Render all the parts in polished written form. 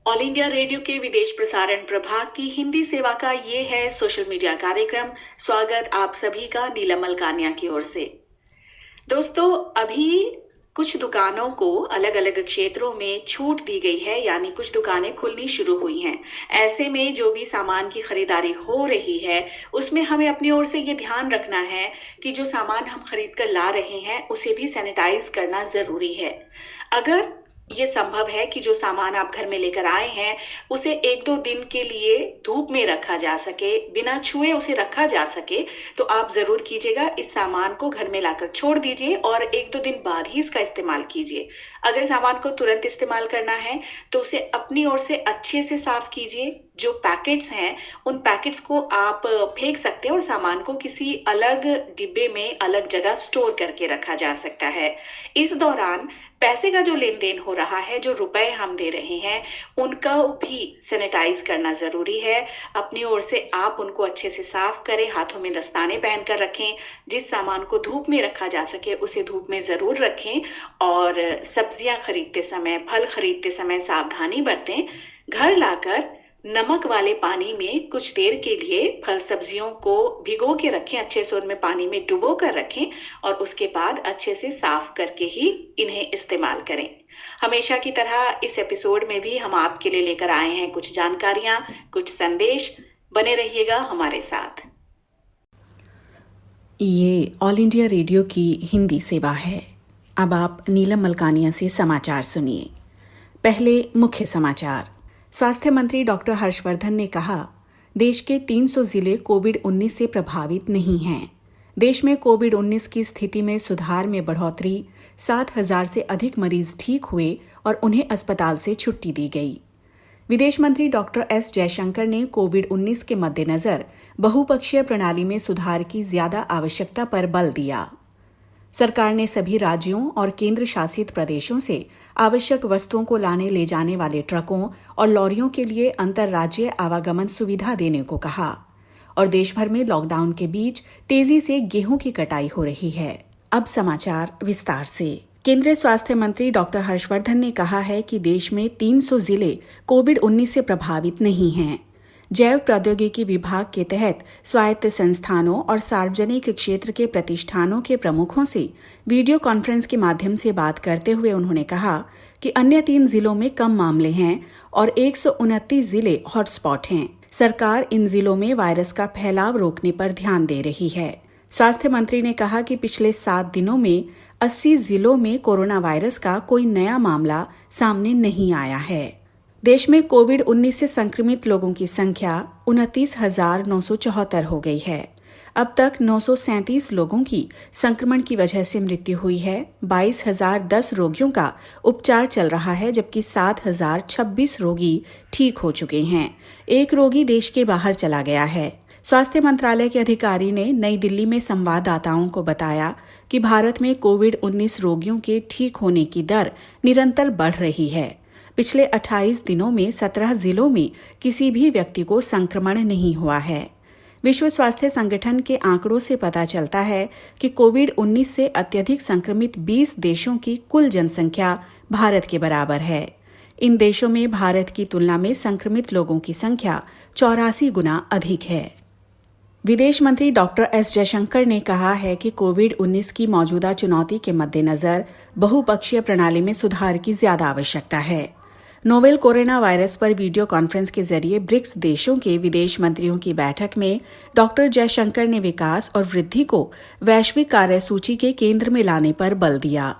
All India radio के विदेश प्रसारण प्रभाग की हिंदी सेवा का ये है सोशल मीडिया कार्यक्रम। स्वागत आप सभी का नीलम मलकानिया की ओर से। दोस्तों, अभी कुछ दुकानों को अलग अलग क्षेत्रों में छूट दी गई है, यानी कुछ दुकानें खुलनी शुरू हुई हैं। ऐसे में जो भी सामान की खरीदारी हो रही है उसमें हमें अपनी ओर से ये ध्यान रखना है कि जो सामान हम खरीद कर ला रहे हैं उसे भी सैनिटाइज करना जरूरी है। अगर ये संभव है कि जो सामान आप घर में लेकर आए हैं उसे 1-2 दिन के लिए धूप में रखा जा सके, बिना छुए उसे रखा जा सके, तो आप जरूर कीजिएगा। इस सामान को घर में लाकर छोड़ दीजिए और 1-2 दिन बाद ही इसका इस्तेमाल कीजिए। अगर सामान को तुरंत इस्तेमाल करना है तो उसे अपनी ओर से अच्छे से साफ कीजिए। जो पैकेट्स हैं उन पैकेट्स को आप फेंक सकते हैं और सामान को किसी अलग डिब्बे में अलग जगह स्टोर करके रखा जा सकता है। इस दौरान पैसे का जो लेन देन हो रहा है, जो रुपए हम दे रहे हैं, उनका भी सैनिटाइज करना जरूरी है। अपनी ओर से आप उनको अच्छे से साफ करें, हाथों में दस्ताने पहनकर रखें। जिस सामान को धूप में रखा जा सके उसे धूप में जरूर रखें और सब्जियां खरीदते समय, फल खरीदते समय सावधानी बरतें। घर लाकर नमक वाले पानी में कुछ देर के लिए फल सब्जियों को भिगो के रखें, अच्छे से उनमें पानी में डुबो कर रखें और उसके बाद अच्छे से साफ करके ही इन्हें इस्तेमाल करें। हमेशा की तरह इस एपिसोड में भी हम आपके लिए लेकर आए हैं कुछ जानकारियां, कुछ संदेश। बने रहिएगा हमारे साथ। ये ऑल इंडिया रेडियो की हिंदी सेवा है। अब आप नीलम मलकानिया से समाचार सुनिए। पहले मुख्य समाचार। स्वास्थ्य मंत्री डॉक्टर हर्षवर्धन ने कहा, देश के 300 जिले कोविड-19 से प्रभावित नहीं हैं। देश में कोविड-19 की स्थिति में सुधार में बढ़ोतरी, 7,000 से अधिक मरीज ठीक हुए और उन्हें अस्पताल से छुट्टी दी गई। विदेश मंत्री डॉक्टर एस जयशंकर ने कोविड-19 के मद्देनजर बहुपक्षीय प्रणाली में सुधार की ज्यादा आवश्यकता पर बल दिया। सरकार ने सभी राज्यों और केंद्र शासित प्रदेशों से आवश्यक वस्तुओं को लाने ले जाने वाले ट्रकों और लॉरियों के लिए अंतर्राज्यीय आवागमन सुविधा देने को कहा। और देश भर में लॉकडाउन के बीच तेजी से गेहूं की कटाई हो रही है। अब समाचार विस्तार से। केंद्रीय स्वास्थ्य मंत्री डॉक्टर हर्षवर्धन ने कहा है कि देश में 300 जिले कोविड-19 से प्रभावित नहीं हैं। जैव प्रौद्योगिकी विभाग के तहत स्वायत्त संस्थानों और सार्वजनिक क्षेत्र के प्रतिष्ठानों के प्रमुखों से वीडियो कॉन्फ्रेंस के माध्यम से बात करते हुए उन्होंने कहा कि अन्य 3 जिलों में कम मामले हैं और 129 जिले हॉटस्पॉट हैं। सरकार इन जिलों में वायरस का फैलाव रोकने पर ध्यान दे रही है। स्वास्थ्य मंत्री ने कहा कि पिछले 7 दिनों में 80 जिलों में कोरोना वायरस का कोई नया मामला सामने नहीं आया है। देश में कोविड-19 से संक्रमित लोगों की संख्या 29,974 हो गई है। अब तक 937 लोगों की संक्रमण की वजह से मृत्यु हुई है। 22,010 रोगियों का उपचार चल रहा है, जबकि 7,026 रोगी ठीक हो चुके हैं। एक रोगी देश के बाहर चला गया है। स्वास्थ्य मंत्रालय के अधिकारी ने नई दिल्ली में संवाददाताओं को बताया कि भारत में कोविड-19 रोगियों के ठीक होने की दर निरंतर बढ़ रही है। पिछले 28 दिनों में 17 जिलों में किसी भी व्यक्ति को संक्रमण नहीं हुआ है। विश्व स्वास्थ्य संगठन के आंकड़ों से पता चलता है कि कोविड-19 से अत्यधिक संक्रमित 20 देशों की कुल जनसंख्या भारत के बराबर है। इन देशों में भारत की तुलना में संक्रमित लोगों की संख्या 84 गुना अधिक है। विदेश मंत्री डॉक्टर एस जयशंकर ने कहा है कि कोविड-19 की मौजूदा चुनौती के मद्देनजर बहुपक्षीय प्रणाली में सुधार की ज्यादा आवश्यकता है। नोवेल कोरोना वायरस पर वीडियो कॉन्फ्रेंस के जरिए ब्रिक्स देशों के विदेश मंत्रियों की बैठक में डॉक्टर जयशंकर ने विकास और वृद्धि को वैश्विक कार्यसूची के केंद्र में लाने पर बल दिया।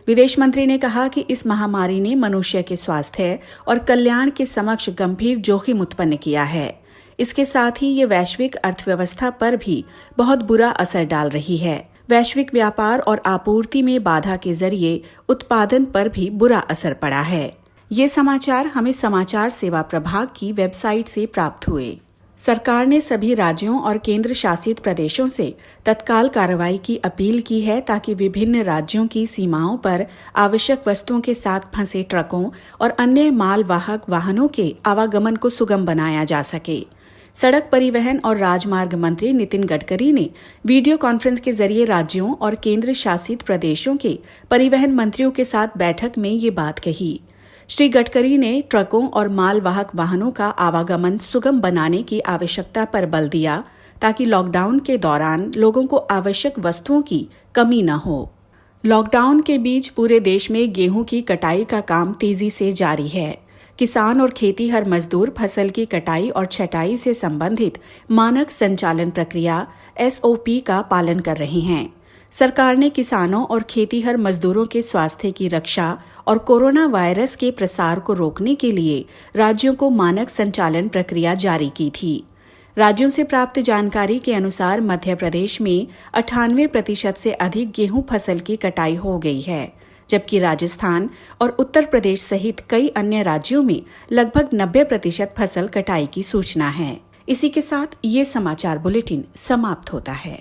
विदेश मंत्री ने कहा कि इस महामारी ने मनुष्य के स्वास्थ्य और कल्याण के समक्ष गंभीर जोखिम उत्पन्न किया है। इसके साथ ही ये वैश्विक अर्थव्यवस्था पर भी बहुत बुरा असर डाल रही है। वैश्विक व्यापार और आपूर्ति में बाधा के जरिए उत्पादन पर भी बुरा असर पड़ा है। ये समाचार हमें समाचार सेवा प्रभाग की वेबसाइट से प्राप्त हुए। सरकार ने सभी राज्यों और केंद्र शासित प्रदेशों से तत्काल कार्रवाई की अपील की है ताकि विभिन्न राज्यों की सीमाओं पर आवश्यक वस्तुओं के साथ फंसे ट्रकों और अन्य मालवाहक वाहनों के आवागमन को सुगम बनाया जा सके। सड़क परिवहन और राजमार्ग मंत्री नितिन गडकरी ने वीडियो कॉन्फ्रेंस के जरिए राज्यों और केंद्र शासित प्रदेशों के परिवहन मंत्रियों के साथ बैठक में ये बात कही। श्री गडकरी ने ट्रकों और मालवाहक वाहनों का आवागमन सुगम बनाने की आवश्यकता पर बल दिया ताकि लॉकडाउन के दौरान लोगों को आवश्यक वस्तुओं की कमी न हो। लॉकडाउन के बीच पूरे देश में गेहूं की कटाई का काम तेजी से जारी है। किसान और खेतीहर मजदूर फसल की कटाई और छटाई से संबंधित मानक संचालन प्रक्रिया SOP का पालन कर रहे हैं। सरकार ने किसानों और खेतीहर मजदूरों के स्वास्थ्य की रक्षा और कोरोना वायरस के प्रसार को रोकने के लिए राज्यों को मानक संचालन प्रक्रिया जारी की थी। राज्यों से प्राप्त जानकारी के अनुसार मध्य प्रदेश में 98% से अधिक गेहूं फसल की कटाई हो गई है, जबकि राजस्थान और उत्तर प्रदेश सहित कई अन्य राज्यों में लगभग 90% फसल कटाई की सूचना है। इसी के साथ ये समाचार बुलेटिन समाप्त होता है।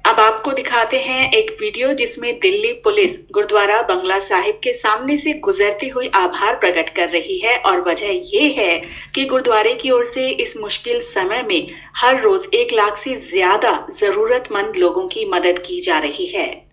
अब आपको दिखाते हैं एक वीडियो जिसमें दिल्ली पुलिस गुरुद्वारा बंगला साहिब के सामने से गुजरती हुई आभार प्रकट कर रही है और वजह ये है कि गुरुद्वारे की ओर से इस मुश्किल समय में हर रोज 1 लाख से ज्यादा जरूरतमंद लोगों की मदद की जा रही है।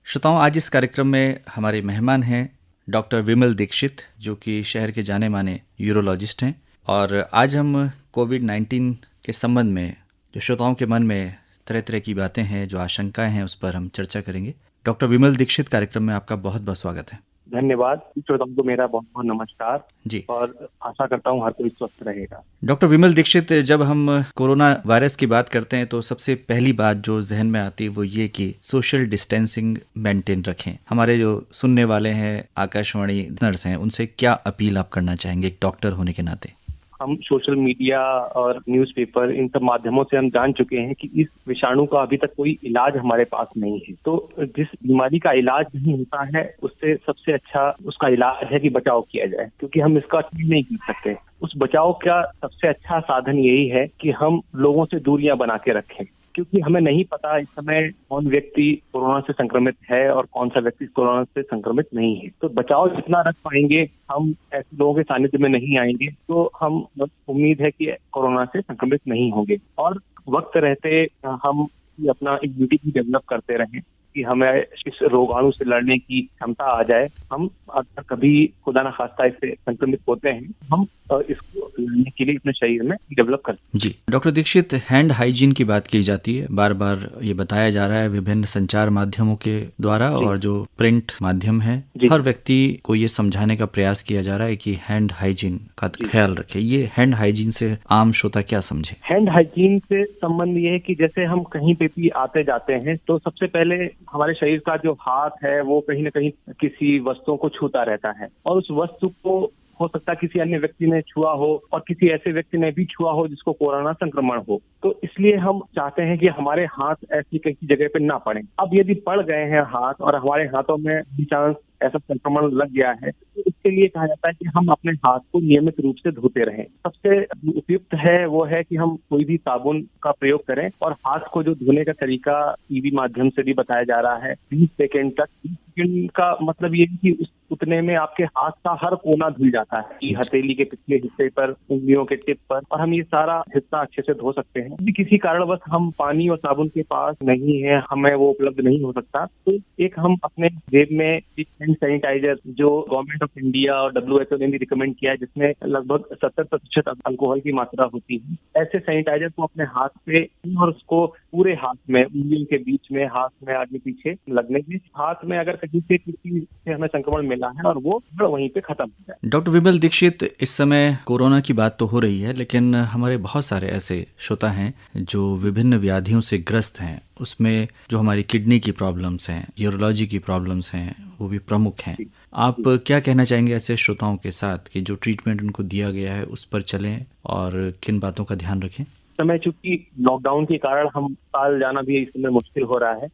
श्रोताओं, आज इस कार्यक्रम में हमारे मेहमान हैं डॉक्टर विमल दीक्षित, जो कि शहर के जाने माने यूरोलॉजिस्ट हैं। और आज हम कोविड-19 के संबंध में जो श्रोताओं के मन में तरह तरह की बातें हैं, जो आशंकाएं हैं, उस पर हम चर्चा करेंगे। डॉक्टर विमल दीक्षित, कार्यक्रम में आपका बहुत बहुत स्वागत है। धन्यवाद। श्रोताओं को मेरा बहुत बहुत नमस्कार जी, और आशा करता हूँ हर कोई स्वस्थ रहेगा। डॉक्टर विमल दीक्षित, जब हम कोरोना वायरस की बात करते हैं तो सबसे पहली बात जो जहन में आती है वो ये कि सोशल डिस्टेंसिंग मेंटेन रखें। हमारे जो सुनने वाले हैं, आकाशवाणी नर्स हैं, उनसे क्या अपील आप करना चाहेंगे एक डॉक्टर होने के नाते? हम सोशल मीडिया और न्यूज़पेपर, इन सब माध्यमों से हम जान चुके हैं कि इस विषाणु का अभी तक कोई इलाज हमारे पास नहीं है। तो जिस बीमारी का इलाज नहीं होता है, उससे सबसे अच्छा उसका इलाज है कि बचाव किया जाए, क्योंकि हम इसका ठीक नहीं कर सकते। उस बचाव का सबसे अच्छा साधन यही है कि हम लोगों से दूरियां बना के रखें, क्योंकि हमें नहीं पता इस समय कौन व्यक्ति कोरोना से संक्रमित है और कौन सा व्यक्ति कोरोना से संक्रमित नहीं है। तो बचाव जितना रख पाएंगे, हम ऐसे लोगों के सानिध्य में नहीं आएंगे, तो हम उम्मीद है कि कोरोना से संक्रमित नहीं होंगे। और वक्त रहते हम अपना इम्यूनिटी भी डेवलप करते रहें कि हमें इस रोगाणु से लड़ने की क्षमता आ जाए। हम अगर कभी खुदा ना खास्ता इससे संक्रमित होते हैं, हम इसको लड़ने के लिए अपने शरीर में डेवलप करते हैं। जी डॉक्टर दीक्षित, हैंड हाइजीन की बात की जाती है, बार बार ये बताया जा रहा है विभिन्न संचार माध्यमों के द्वारा और जो प्रिंट माध्यम है, हर व्यक्ति को ये समझाने का प्रयास किया जा रहा है कि हैंड हाइजीन का ख्याल रखे। ये हैंड हाइजीन से आम श्रोता क्या समझे? हैंड हाइजीन से संबंध ये है कि जैसे हम कहीं पे भी आते जाते हैं तो सबसे पहले हमारे शरीर का जो हाथ है वो कहीं ना कहीं किसी वस्तुओं को छूता रहता है, और उस वस्तु को हो सकता है किसी अन्य व्यक्ति ने छुआ हो और किसी ऐसे व्यक्ति ने भी छुआ हो जिसको कोरोना संक्रमण हो। तो इसलिए हम चाहते हैं कि हमारे हाथ ऐसी किसी जगह पे ना पड़े। अब यदि पड़ गए हैं हाथ और हमारे हाथों में चांस ऐसा संक्रमण लग गया है, तो इसके लिए कहा जाता है कि हम अपने हाथ को नियमित रूप से धोते रहें। सबसे उपयुक्त है वो है कि हम कोई भी साबुन का प्रयोग करें, और हाथ को जो धोने का तरीका टीवी माध्यम से भी बताया जा रहा है, 20 सेकेंड तक। 20 सेकेंड का मतलब ये है कि उतने में आपके हाथ का हर कोना धुल जाता है, कि हथेली के पिछले हिस्से पर, उंगलियों के टिप पर, और हम ये सारा हिस्सा अच्छे से धो सकते हैं। यदि किसी कारणवश हम पानी और साबुन के पास नहीं है, हमें वो उपलब्ध नहीं हो सकता, तो एक हम अपने जेब में एक हैंड सैनिटाइजर जो गवर्नमेंट ऑफ इंडिया और WHO ने भी रिकमेंड किया है, जिसमें लगभग 70% अल्कोहल की मात्रा होती है, ऐसे सैनिटाइजर को अपने हाथ पे और उसको पूरे हाथ में, उंगलियों के बीच में, हाथ में आगे पीछे लगने से हाथ में अगर कहीं से किसी से हमें संक्रमण मिला है और वो वहीं पे खत्म हो जाए। डॉक्टर विमल दीक्षित, इस समय कोरोना की बात तो हो रही है, लेकिन हमारे बहुत सारे ऐसे श्रोता हैं जो विभिन्न व्याधियों से ग्रस्त हैं। उसमें जो हमारी किडनी की प्रॉब्लम्स हैं, यूरोलॉजी की प्रॉब्लम्स हैं, वो भी प्रमुख हैं। आप क्या कहना चाहेंगे ऐसे श्रोताओं के साथ कि जो ट्रीटमेंट उनको दिया गया है उस पर चलें और किन बातों का ध्यान रखें? समय चूंकि लॉकडाउन के कारण हम अस्पताल जाना भी इस समय मुश्किल हो रहा है।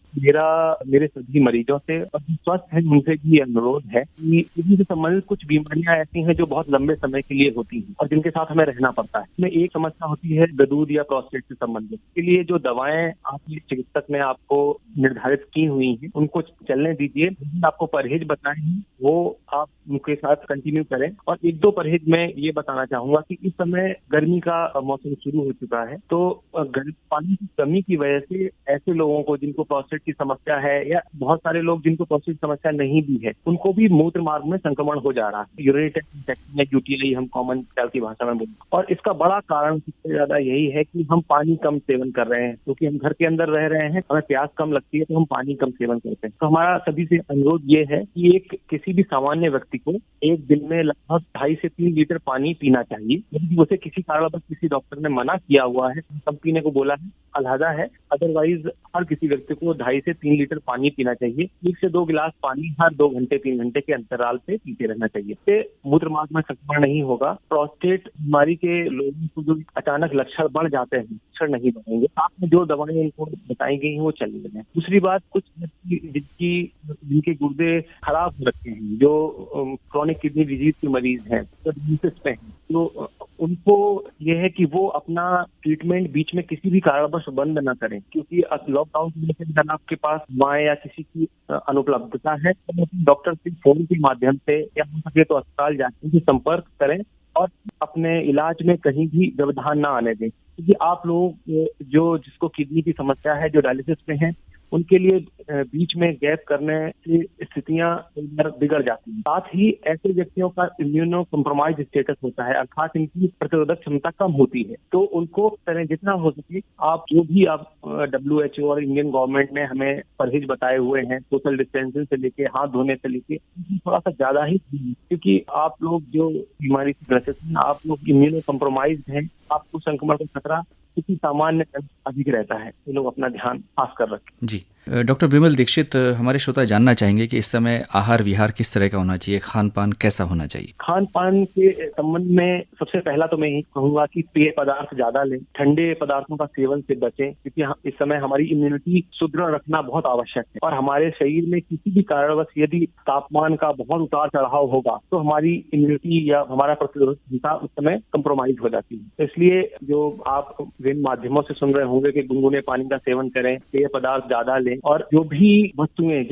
मेरे सभी मरीजों से और जो स्वस्थ है उनसे भी अनुरोध है कि किडनी से संबंधित कुछ बीमारियां ऐसी हैं जो बहुत लंबे समय के लिए होती हैं और जिनके साथ हमें रहना पड़ता है। इसमें एक समस्या होती है गदूद या प्रोस्टेट से संबंधित। इसके लिए जो दवाएं आपके चिकित्सक ने आपको निर्धारित की हुई हैं उनको चलने दीजिए। आपको परहेज बताए हैं वो आप उनके साथ कंटिन्यू करें। और एक दो परहेज मैं ये बताना चाहूंगा कि इस समय गर्मी का मौसम शुरू हो चुका है, तो पानी की कमी की वजह से ऐसे लोगों को जिनको प्रोस्टेट की समस्या है या बहुत सारे लोग जिनको प्रोस्टेट की समस्या नहीं भी है, उनको भी मूत्र मार्ग में संक्रमण हो जा रहा है। यूरिनरी ट्रैक्ट इन्फेक्शन या यूटीआई हम कॉमन की भाषा में बोलते हैं। और इसका बड़ा कारण सबसे ज्यादा यही है कि हम पानी कम सेवन कर रहे हैं, क्योंकि हम घर के अंदर रह रहे हैं, हमें प्यास कम लगती है तो हम पानी कम सेवन करते हैं। तो हमारा सभी से अनुरोध ये है कि किसी भी सामान्य व्यक्ति को एक दिन में लगभग 2.5 से 3 लीटर पानी पीना चाहिए। यदि उसे किसी कारणवश किसी डॉक्टर ने मना किया हुआ है, कम पीने को बोला है, अलहदा है, अदरवाइज हर किसी व्यक्ति को 2.5 से 3 लीटर पानी पीना चाहिए। 1 से 2 गिलास पानी हर 2 घंटे 3 घंटे के अंतराल पे पीते रहना चाहिए। इससे मूत्र मार्ग में संक्रमण नहीं होगा। प्रोस्टेट बीमारी के लोगों को जो अचानक लक्षण बढ़ जाते हैं, लक्षण नहीं बढ़ेंगे। आपने जो दवाएं इनको बताई गई हैं वो चलेंगे। दूसरी बात, कुछ जिनके गुर्दे खराब हो रखे हैं, जो क्रोनिक किडनी डिजीज के मरीज हैं, तो उनको यह है कि वो अपना ट्रीटमेंट बीच में किसी भी कारणवश बंद न करें, क्योंकि लॉकडाउन की वजह से अगर आपके पास दवाएं या किसी की अनुपलब्धता है तो डॉक्टर से फोन के माध्यम से या हो सके तो अस्पताल जाकर संपर्क करें और अपने इलाज में कहीं भी व्यवधान न आने दें। क्योंकि आप लोग जिसको किडनी की समस्या है, जो डायलिसिस में है, उनके लिए बीच में गैप करने से स्थितियां बिगड़ जाती हैं। साथ ही ऐसे व्यक्तियों का इम्यूनो कॉम्प्रोमाइज स्टेटस होता है, अर्थात इनकी प्रतिरोधक क्षमता कम होती है। तो उनको करें जितना हो सके आप WHO और इंडियन गवर्नमेंट ने हमें परहेज बताए हुए हैं, सोशल डिस्टेंसिंग से लेके हाथ धोने से लेके, थोड़ा सा ज्यादा ही, क्योंकि आप लोग जो बीमारी से ग्रसित हैं, आप लोग इम्यूनो कॉम्प्रोमाइज हैं, आपको संक्रमण का खतरा किसी सामान्य अधिक रहता है। ये लोग अपना ध्यान खास कर रखें। जी डॉक्टर विमल दीक्षित, हमारे श्रोता जानना चाहेंगे कि इस समय आहार विहार किस तरह का होना चाहिए, खान पान कैसा होना चाहिए? खान पान के संबंध में सबसे पहला तो मैं यही कहूंगा कि पेय पदार्थ ज्यादा लें, ठंडे पदार्थों का सेवन से बचें, क्योंकि इस समय हमारी इम्यूनिटी सुदृढ़ रखना बहुत आवश्यक है। और हमारे शरीर में किसी भी कारणवश यदि तापमान का बहुत उतार चढ़ाव होगा तो हमारी इम्यूनिटी या हमारा प्रतिरोधक क्षमता उस समय कंप्रोमाइज हो जाती है। इसलिए जो आप विभिन्न माध्यमों से सुन रहे होंगे कि गुनगुने पानी का सेवन करें, पेय पदार्थ ज्यादा लें, और जो भी वस्तुएं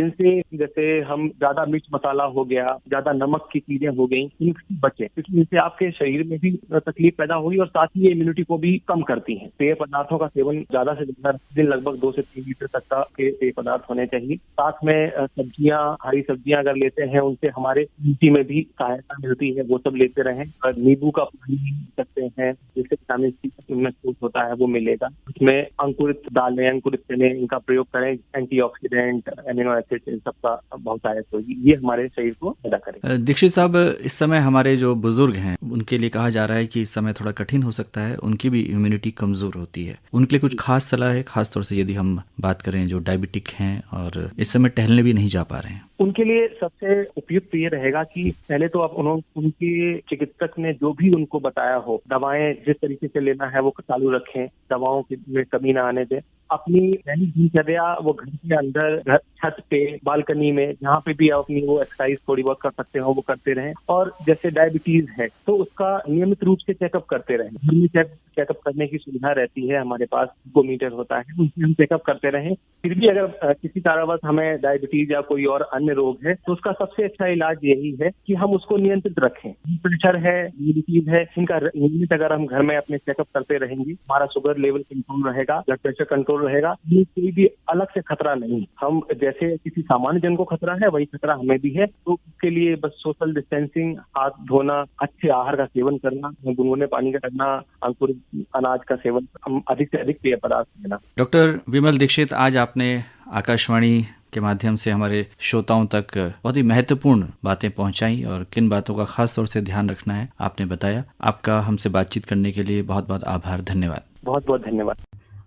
जैसे हम ज्यादा मिर्च मसाला हो गया, ज्यादा नमक की चीजें हो गई, इनसे बचें, क्योंकि इनसे आपके शरीर में भी तकलीफ पैदा होगी और साथ ही ये इम्यूनिटी को भी कम करती हैं। पेय पदार्थों का सेवन ज्यादा से ज्यादा दिन लगभग 2 से 3 लीटर तक का पेय पदार्थ होने चाहिए। साथ में सब्जियां, हरी सब्जियां अगर लेते हैं उनसे हमारे इम्यूनिटी में भी सहायता मिलती है, वो सब लेते रहें। नींबू का पानी सकते हैं, जिससे विटामिन सी में होता है वो मिलेगा। उसमें अंकुरित दालें, अंकुरित चने, इनका प्रयोग करें। एंटीऑक्सीडेंट, एमिनो एसिड, इन सबका बहुत सहायक होगी। ये हमारे शरीर को पैदा करेगा। दीक्षित साहब, इस समय हमारे जो बुजुर्ग हैं उनके लिए कहा जा रहा है कि इस समय थोड़ा कठिन हो सकता है, उनकी भी इम्यूनिटी कमजोर होती है। उनके लिए कुछ खास सलाह है, खासतौर से यदि हम बात करें जो डायबिटिक हैं और इस समय टहलने भी नहीं जा पा रहे हैं? उनके लिए सबसे उपयुक्त ये रहेगा कि पहले तो आप उनके चिकित्सक ने जो भी उनको बताया हो, दवाएं जिस तरीके से लेना है वो चालू रखें, दवाओं में कमी ना आने दें। अपनी दैनिक दिनचर्या वो घर के अंदर, घर छत पे, बालकनी में, जहाँ पे भी आप अपनी वो एक्सरसाइज थोड़ी बहुत कर सकते हो वो करते रहें। और जैसे डायबिटीज है तो उसका नियमित रूप से चेकअप करते रहें। घर में चेकअप करने की सुविधा रहती है, हमारे पास ग्लूकोमीटर होता है, उससे हम चेकअप करते रहें। फिर भी अगर किसी कारणवश हमें डायबिटीज या कोई और अन्य सामान्य रोग है, तो उसका सबसे अच्छा इलाज यही है कि हम उसको नियंत्रित रखें। प्रेशर है, डायबिटीज है, इनका नियमित अगर हम घर में अपने चेकअप करते रहेंगे, हमारा शुगर लेवल कंट्रोल रहेगा, ब्लड प्रेशर कंट्रोल रहेगा, ये कोई भी अलग से खतरा नहीं। हम जैसे किसी सामान्य जन को खतरा है, वही खतरा हमें भी है। तो उसके लिए बस सोशल डिस्टेंसिंग, हाथ धोना, अच्छे आहार का सेवन करना, गुनगुने पानी का करना, अंकुरित अनाज का सेवन, अधिक से अधिक पेय पदार्थ लेना। डॉक्टर विमल दीक्षित, आज आपने आकाशवाणी के माध्यम से हमारे श्रोताओं तक बहुत ही महत्वपूर्ण बातें पहुंचाई और किन बातों का खास तौर से ध्यान रखना है आपने बताया। आपका हमसे बातचीत करने के लिए बहुत बहुत आभार, धन्यवाद। बहुत बहुत धन्यवाद।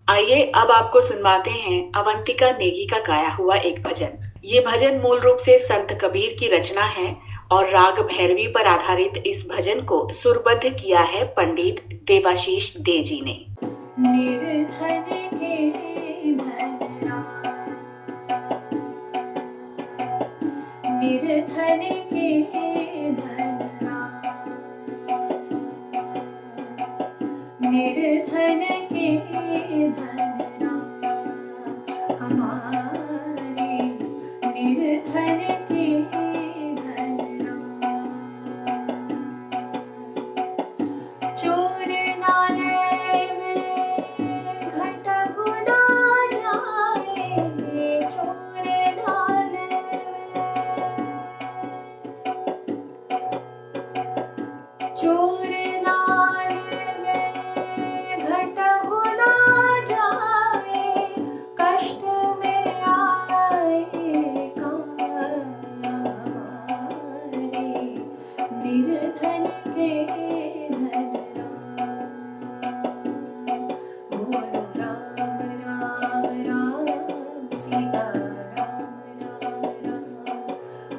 आइए अब आपको सुनवाते हैं अवंतिका नेगी का गाया हुआ एक भजन। ये भजन मूल रूप से संत कबीर की रचना है और राग भैरवी पर आधारित इस भजन को सुरबद्ध किया है पंडित देवाशीष दे जी ने। निर्धन के धनरा, निर्धन के धनरा, निर्धन के धनरा, हमारे निर्धन के धनरा। चोर नाले में घट गुना जाए, चोर नाले में, चोर नाले में घट गुना जाए, कष्ट में आए काम हमारे निर्धन के धनरा। बोलो राम राम राम सीता राम राम राम,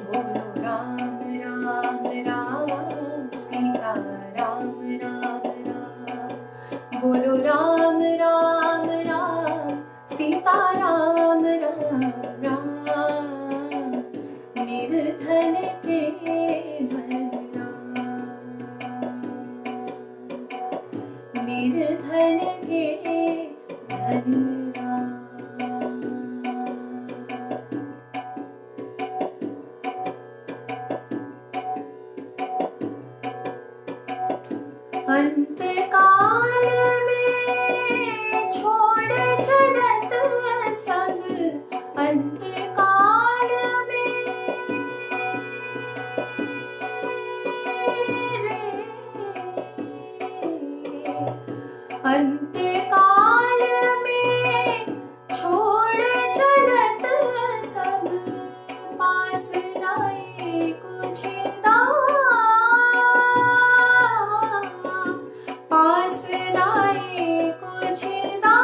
बोलो राम राम राम सीता राम राम राम, बोलो राम राम राम सीता राम राम राम, निर्धन के धनरा, निर्धन के धनरा। अंत काल में छोड़ चलत सब, अंत काल में अंत काल में छोड़ चलत सब, पास नाई कुछ दाम, पास नाई कुछ दाम।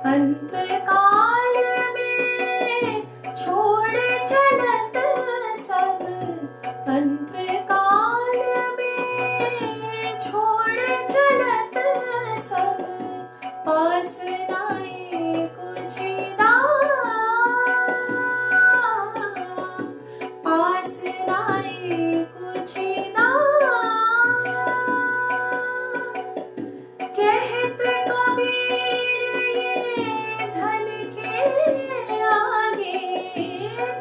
अंत काल में छोड़ चलत सब, अंत काल में छोड़ चलत सब, पास नाई कुछ दाम, पास नाई कुछ दाम। कहत कबीर ये धन के आगे,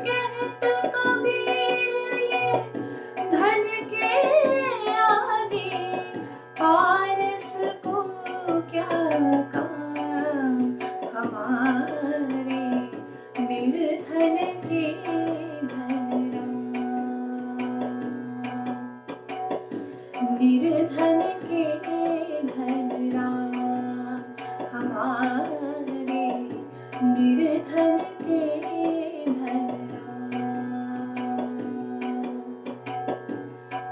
कहत कबीर ये धन के आगे, पारस को क्या काम हमारे निर्धन के धनरा, निर्धन के धनरा, हमारे निर्धन के धनरा।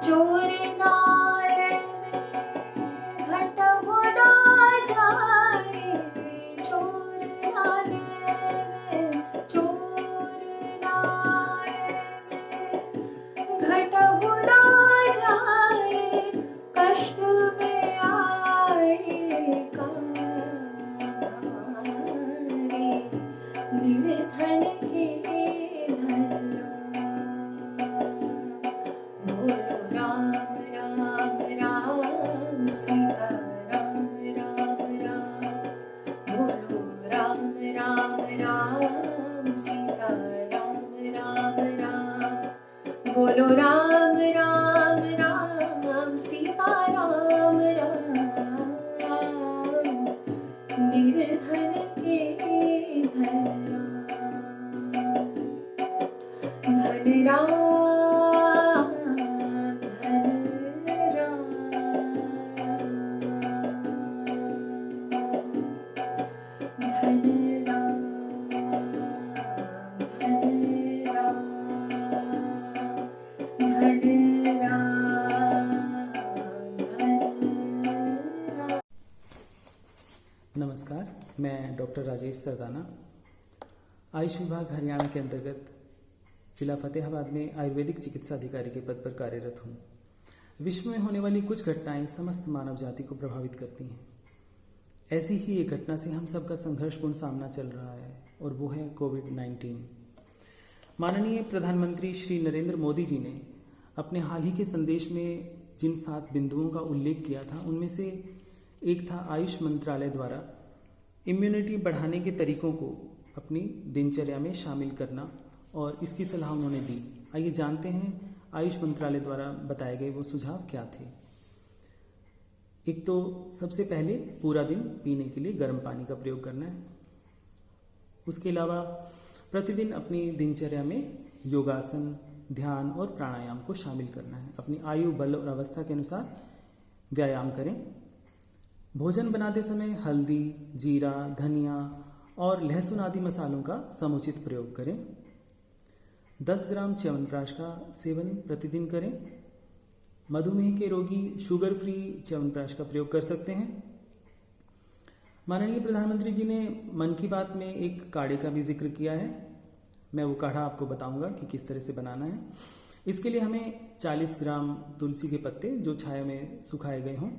चोर नाल में घट गुना जाए, चोर नाल में, चोर नाल बोलो राम राम राम सीता राम राम निर्धन के धन राम धन राम धन राम धन राम धन राम धन राम। नमस्कार, मैं डॉक्टर राजेश सरदाना आयुष विभाग हरियाणा के अंतर्गत जिला फतेहाबाद में आयुर्वेदिक चिकित्सा अधिकारी के पद पर कार्यरत हूँ। विश्व में होने वाली कुछ घटनाएं समस्त मानव जाति को प्रभावित करती हैं। ऐसी ही एक घटना से हम सबका संघर्षपूर्ण सामना चल रहा है और वो है कोविड-19। माननीय प्रधानमंत्री श्री नरेंद्र मोदी जी ने अपने हाल ही के संदेश में जिन 7 बिंदुओं का उल्लेख किया था, उनमें से एक था आयुष मंत्रालय द्वारा इम्यूनिटी बढ़ाने के तरीकों को अपनी दिनचर्या में शामिल करना, और इसकी सलाह उन्होंने दी। आइए जानते हैं आयुष मंत्रालय द्वारा बताए गए वो सुझाव क्या थे। एक तो सबसे पहले पूरा दिन पीने के लिए गर्म पानी का प्रयोग करना है। उसके अलावा प्रतिदिन अपनी दिनचर्या में योगासन, ध्यान और प्राणायाम को शामिल करना है। अपनी आयु, बल और अवस्था के अनुसार व्यायाम करें। भोजन बनाते समय हल्दी, जीरा, धनिया और लहसुन आदि मसालों का समुचित प्रयोग करें। 10 ग्राम च्यवनप्राश का सेवन प्रतिदिन करें। मधुमेह के रोगी शुगर फ्री च्यवनप्राश का प्रयोग कर सकते हैं। माननीय प्रधानमंत्री जी ने मन की बात में एक काढ़े का भी जिक्र किया है। मैं वो काढ़ा आपको बताऊंगा कि किस तरह से बनाना है। इसके लिए हमें 40 ग्राम तुलसी के पत्ते जो छाया में सुखाए गए हों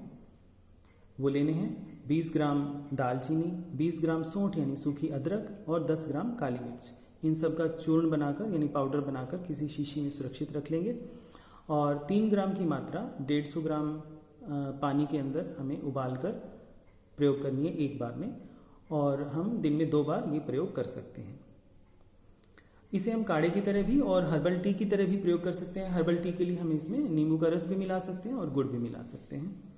वो लेने हैं। 20 ग्राम दालचीनी, 20 ग्राम सौंठ यानी सूखी अदरक और 10 ग्राम काली मिर्च, इन सब का चूर्ण बनाकर यानी पाउडर बनाकर किसी शीशी में सुरक्षित रख लेंगे। और 3 ग्राम की मात्रा 150 ग्राम पानी के अंदर हमें उबालकर प्रयोग करनी है एक बार में, और हम दिन में 2 बार ये प्रयोग कर सकते हैं। इसे हम काढ़े की तरह भी और हर्बल टी की तरह भी प्रयोग कर सकते हैं। हर्बल टी के लिए हम इसमें नींबू का रस भी मिला सकते हैं और गुड़ भी मिला सकते हैं।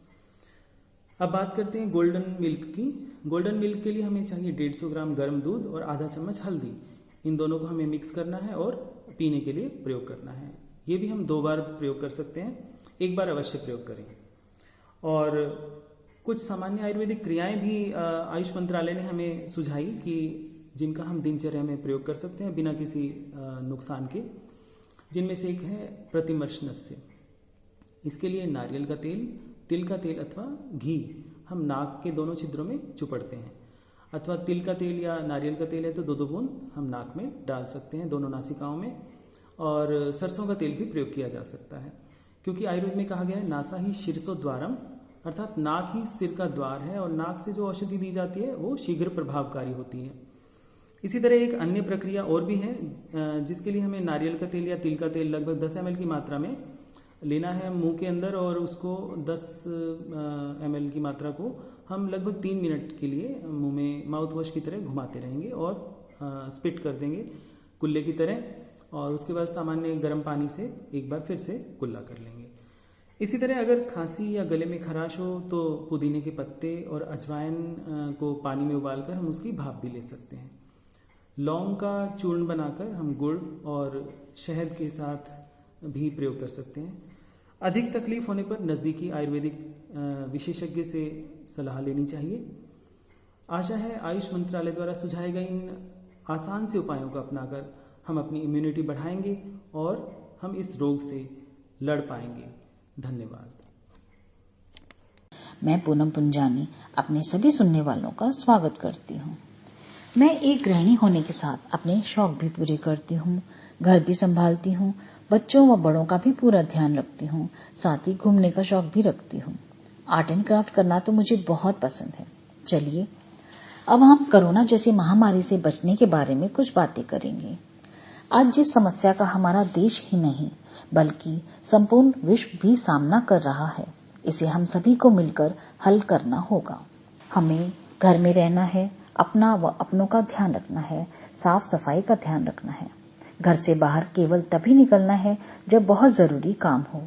अब बात करते हैं गोल्डन मिल्क की। गोल्डन मिल्क के लिए हमें चाहिए 150 ग्राम गर्म दूध और आधा चम्मच हल्दी। इन दोनों को हमें मिक्स करना है और पीने के लिए प्रयोग करना है। ये भी हम 2 बार प्रयोग कर सकते हैं, एक बार अवश्य प्रयोग करें। और कुछ सामान्य आयुर्वेदिक क्रियाएं भी आयुष मंत्रालय ने हमें सुझाई कि जिनका हम दिनचर्या में प्रयोग कर सकते हैं बिना किसी नुकसान के, जिनमें से एक है प्रतिमर्शनस्य। इसके लिए नारियल का तेल, तिल का तेल अथवा घी हम नाक के दोनों छिद्रों में चुपड़ते हैं, अथवा तिल का तेल या नारियल का तेल है तो 2-2 बूंद हम नाक में डाल सकते हैं, दोनों नासिकाओं में। और सरसों का तेल भी प्रयोग किया जा सकता है, क्योंकि आयुर्वेद में कहा गया है नासा ही शिरसो द्वारम, अर्थात नाक ही सिर का द्वार है और नाक से जो औषधि दी जाती है वो शीघ्र प्रभावकारी होती है। इसी तरह एक अन्य प्रक्रिया और भी है जिसके लिए हमें नारियल का तेल या तिल का तेल लगभग 10 ml की मात्रा में लेना है मुंह के अंदर, और उसको 10 ml की मात्रा को हम लगभग 3 मिनट के लिए मुंह में माउथ वॉश की तरह घुमाते रहेंगे और स्पिट कर देंगे कुल्ले की तरह, और उसके बाद सामान्य गर्म पानी से एक बार फिर से कुल्ला कर लेंगे। इसी तरह अगर खांसी या गले में खराश हो तो पुदीने के पत्ते और अजवाइन को पानी में उबालकर हम उसकी भाप भी ले सकते हैं। लौंग का चूर्ण बनाकर हम गुड़ और शहद के साथ भी प्रयोग कर सकते हैं। अधिक तकलीफ होने पर नज़दीकी आयुर्वेदिक विशेषज्ञ से सलाह लेनी चाहिए। आशा है आयुष मंत्रालय द्वारा सुझाए गए इन आसान से उपायों को अपनाकर हम अपनी इम्यूनिटी बढ़ाएंगे और हम इस रोग से लड़ पाएंगे। धन्यवाद। मैं पूनम पुंजानी अपने सभी सुनने वालों का स्वागत करती हूँ। मैं एक गृहिणी होने के साथ अपने शौक भी पूरे करती हूँ, घर भी संभालती हूँ, बच्चों व बड़ों का भी पूरा ध्यान रखती हूँ, साथ ही घूमने का शौक भी रखती हूँ। आर्ट एंड क्राफ्ट करना तो मुझे बहुत पसंद है। चलिए अब हम कोरोना जैसी महामारी से बचने के बारे में कुछ बातें करेंगे। आज जिस समस्या का हमारा देश ही नहीं बल्कि संपूर्ण विश्व भी सामना कर रहा है, इसे हम सभी को मिलकर हल करना होगा। हमें घर में रहना है, अपना व अपनों का ध्यान रखना है, साफ सफाई का ध्यान रखना है। घर से बाहर केवल तभी निकलना है जब बहुत जरूरी काम हो।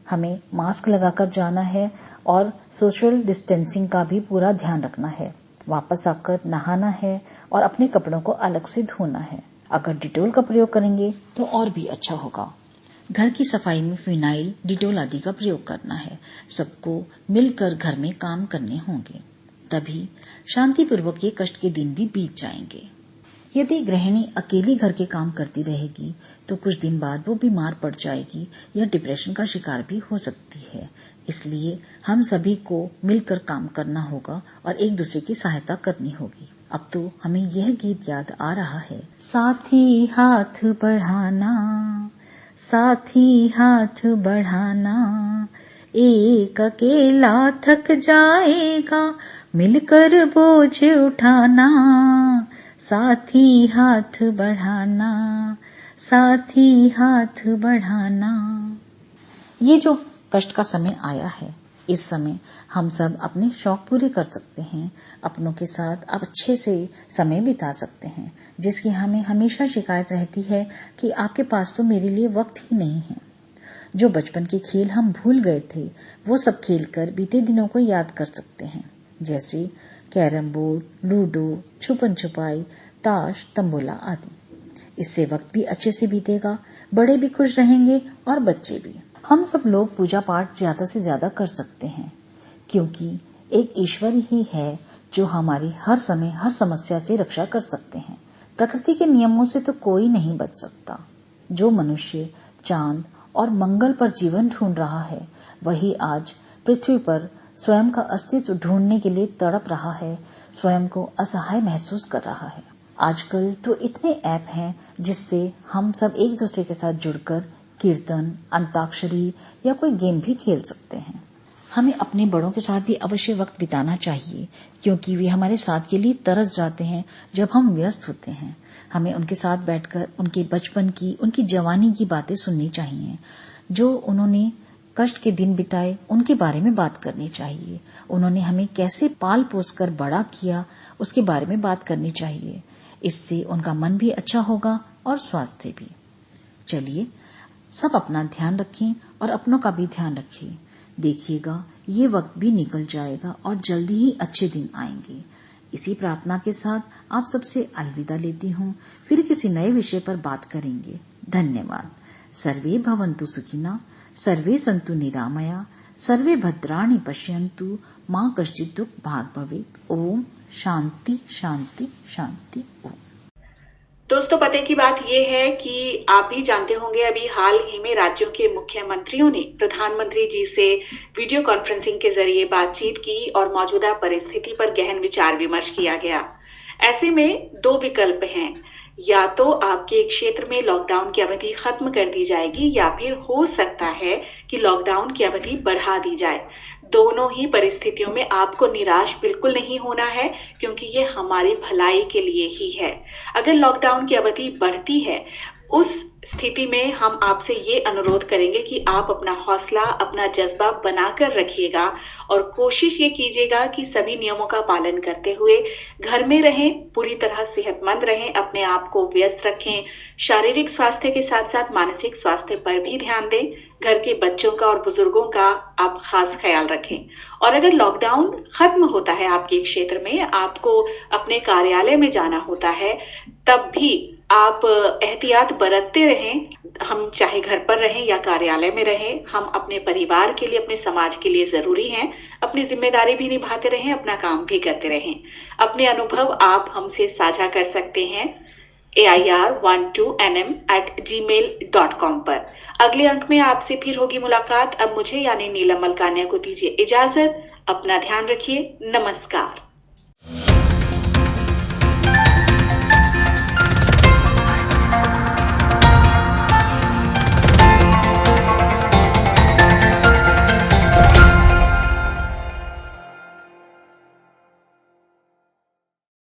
हमें मास्क लगाकर जाना है और सोशल डिस्टेंसिंग का भी पूरा ध्यान रखना है। वापस आकर नहाना है और अपने कपड़ों को अलग से धोना है। अगर डिटोल का प्रयोग करेंगे तो और भी अच्छा होगा। घर की सफाई में फिनाइल, डिटोल आदि का प्रयोग करना है। सबको मिलकर घर में काम करने होंगे, तभी शांतिपूर्वक ये कष्ट के दिन भी बीत जाएंगे। यदि गृहिणी अकेली घर के काम करती रहेगी तो कुछ दिन बाद वो बीमार पड़ जाएगी या डिप्रेशन का शिकार भी हो सकती है। इसलिए हम सभी को मिलकर काम करना होगा और एक दूसरे की सहायता करनी होगी। अब तो हमें यह गीत याद आ रहा है, साथी हाथ बढ़ाना, साथी हाथ बढ़ाना, एक अकेला थक जाएगा, मिलकर बोझ उठाना, साथी हाथ बढ़ाना, साथी हाथ बढ़ाना। ये जो कष्ट का समय आया है, इस समय हम सब अपने शौक पूरे कर सकते हैं, अपनों के साथ अच्छे से समय बिता सकते हैं, जिसकी हमें हमेशा शिकायत रहती है कि आपके पास तो मेरे लिए वक्त ही नहीं है। जो बचपन के खेल हम भूल गए थे, वो सब खेलकर बीते दिनों को याद कर सकते हैं, जैसे कैरम बोर्ड, लूडो, छुपन छुपाई, ताश, तंबोला आदि। इससे वक्त भी अच्छे से बीतेगा, बड़े भी खुश रहेंगे और बच्चे भी। हम सब लोग पूजा पाठ ज्यादा से ज्यादा कर सकते हैं, क्योंकि एक ईश्वर ही है जो हमारी हर समय हर समस्या से रक्षा कर सकते हैं। प्रकृति के नियमों से तो कोई नहीं बच सकता। जो मनुष्य चांद और मंगल पर जीवन ढूंढ रहा है, वही आज पृथ्वी पर स्वयं का अस्तित्व ढूंढने के लिए तड़प रहा है, स्वयं को असहाय महसूस कर रहा है। आजकल तो इतने ऐप हैं जिससे हम सब एक दूसरे के साथ जुड़कर कीर्तन, अंताक्षरी या कोई गेम भी खेल सकते हैं। हमें अपने बड़ों के साथ भी अवश्य वक्त बिताना चाहिए, क्योंकि वे हमारे साथ के लिए तरस जाते हैं जब हम व्यस्त होते हैं। हमें उनके साथ बैठकर उनके बचपन की, उनकी जवानी की बातें सुननी चाहिए। जो उन्होंने कष्ट के दिन बिताए, उनके बारे में बात करनी चाहिए। उन्होंने हमें कैसे पाल पोस कर बड़ा किया, उसके बारे में बात करनी चाहिए। इससे उनका मन भी अच्छा होगा और स्वास्थ्य भी। चलिए, सब अपना ध्यान रखें और अपनों का भी ध्यान रखें। देखिएगा, ये वक्त भी निकल जाएगा और जल्दी ही अच्छे दिन आएंगे। इसी प्रार्थना के साथ आप सबसे अलविदा लेती हूँ। फिर किसी नए विषय पर बात करेंगे। धन्यवाद। सर्वे भवन्तु सुखिनः, सर्वे सन्तु निरामया, सर्वे भद्राणि पश्यन्तु, मा कश्चित् दुःख भाग् भवेत्। ओम शांति शांति शांति। ओम। दोस्तों, पते की बात यह है कि आप भी जानते होंगे, अभी हाल ही में राज्यों के मुख्यमंत्रियों ने प्रधानमंत्री जी से वीडियो कॉन्फ्रेंसिंग के जरिए बातचीत की और मौजूदा परिस्थिति पर गहन विचार विमर्श किया गया। ऐसे में दो विकल्प हैं, या तो आपके क्षेत्र में लॉकडाउन की अवधि खत्म कर दी जाएगी या फिर हो सकता है कि लॉकडाउन की अवधि बढ़ा दी जाए। दोनों ही परिस्थितियों में आपको निराश बिल्कुल नहीं होना है, क्योंकि ये हमारी भलाई के लिए ही है। अगर लॉकडाउन की अवधि बढ़ती है, उस स्थिति में हम आपसे ये अनुरोध करेंगे कि आप अपना हौसला, अपना जज्बा बनाकर रखिएगा और कोशिश ये कीजिएगा कि सभी नियमों का पालन करते हुए घर में रहें, पूरी तरह सेहतमंद रहें, अपने आप को व्यस्त रखें, शारीरिक स्वास्थ्य के साथ साथ मानसिक स्वास्थ्य पर भी ध्यान दें। घर के बच्चों का और बुजुर्गों का आप खास ख्याल रखें। और अगर लॉकडाउन खत्म होता है आपके क्षेत्र में, आपको अपने कार्यालय में जाना होता है, तब भी आप एहतियात बरतते रहें। हम चाहे घर पर रहें या कार्यालय में रहें, हम अपने परिवार के लिए, अपने समाज के लिए जरूरी हैं। अपनी जिम्मेदारी भी निभाते रहें, अपना काम भी करते रहें। अपने अनुभव आप हमसे साझा कर सकते हैं air12nm@gmail.com पर। अगले अंक में आपसे फिर होगी मुलाकात। अब मुझे यानी नीलम मलकानिया को दीजिए इजाजत। अपना ध्यान रखिए। नमस्कार।